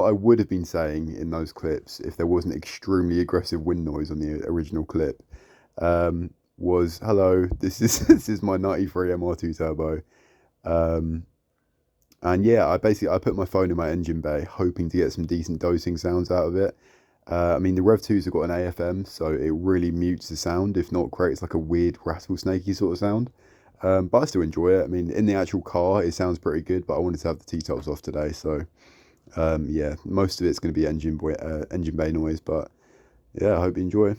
I would have been saying in those clips if there wasn't extremely aggressive wind noise on the original clip, was hello, this is this is my 93 MR2 turbo. Um, and yeah, I put my phone in my engine bay, hoping to get some decent dosing sounds out of it. I mean, the Rev 2's have got an AFM, so it really mutes the sound, if not creates like a weird rattlesnakey sort of sound. But I still enjoy it. I mean, in the actual car, it sounds pretty good, but I wanted to have the T-tops off today, so yeah, most of it's going to be engine bay noise, but yeah, I hope you enjoy.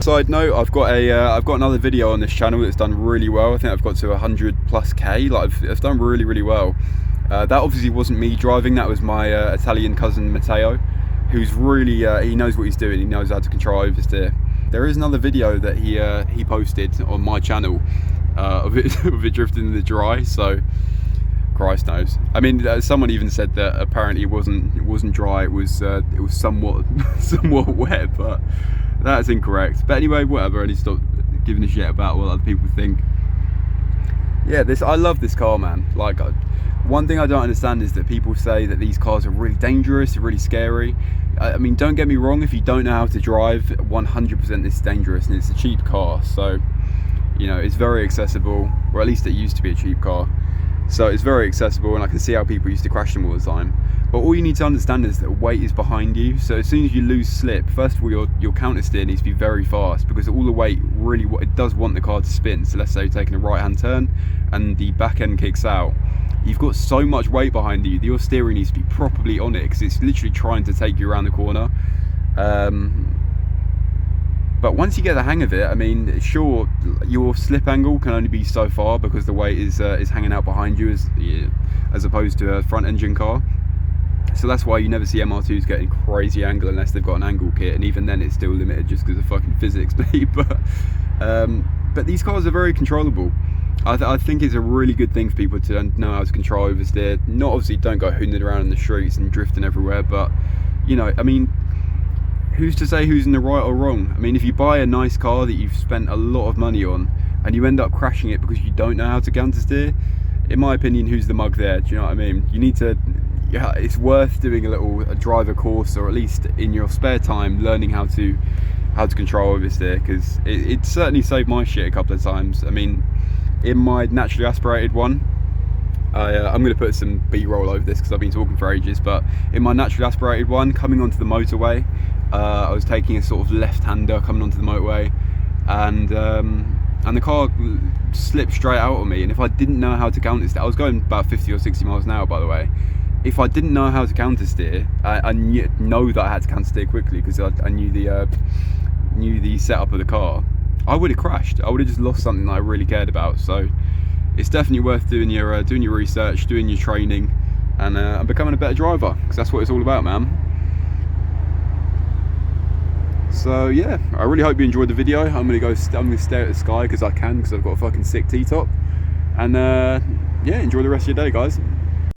side note, I've got another video on this channel that's done really well. I think I've got to 100+K. Like I've done really well. That obviously wasn't me driving. That was my Italian cousin Matteo, who's really he knows what he's doing. He knows how to control oversteer. There is another video that he posted on my channel of it drifting in the dry. So Christ knows. I mean, someone even said that apparently it wasn't dry. It was somewhat somewhat wet, but that's incorrect. But anyway, whatever. I need to stop giving a shit about what other people think. Yeah, I love this car, man. Like, one thing I don't understand is that people say that these cars are really dangerous, they're really scary. I mean, don't get me wrong, if you don't know how to drive, 100% this is dangerous, and it's a cheap car. So, you know, it's very accessible, or at least it used to be a cheap car. So it's very accessible, and I can see how people used to crash them all the time. But all you need to understand is that weight is behind you. So as soon as you lose slip, first of all, your counter steer needs to be very fast, because all the weight really, it does want the car to spin. So let's say you're taking a right hand turn and the back end kicks out. You've got so much weight behind you that your steering needs to be properly on it, because it's literally trying to take you around the corner. But once you get the hang of it, I mean, sure, your slip angle can only be so far because the weight is hanging out behind you as opposed to a front engine car. So that's why you never see MR2s getting crazy angle unless they've got an angle kit, and even then it's still limited just because of fucking physics, mate. But these cars are very controllable. I think it's a really good thing for people to know how to control oversteer. Not obviously don't go hooning around in the streets and drifting everywhere, but you know, I mean, who's to say who's in the right or wrong? I mean, if you buy a nice car that you've spent a lot of money on and you end up crashing it because you don't know how to counter steer, in my opinion, who's the mug there? Do you know what I mean? You need to, yeah, it's worth doing a driver course, or at least in your spare time learning how to control oversteer, because it certainly saved my shit a couple of times. I mean, in my naturally aspirated one, I'm going to put some B-roll over this because I've been talking for ages, but in my naturally aspirated one, coming onto the motorway, I was taking a sort of left-hander coming onto the motorway, and the car slipped straight out of me. And if I didn't know how to counter steer, I was going about 50 or 60 miles an hour, by the way. If I didn't know how to counter steer, I know that I had to counter steer quickly because I knew the setup of the car, I would have crashed. I would have just lost something that I really cared about. So it's definitely worth doing your research, doing your training, and becoming a better driver, because that's what it's all about, man. So yeah, I really hope you enjoyed the video. I'm gonna stare at the sky because I can, because I've got a fucking sick T-top. And yeah, enjoy the rest of your day, guys.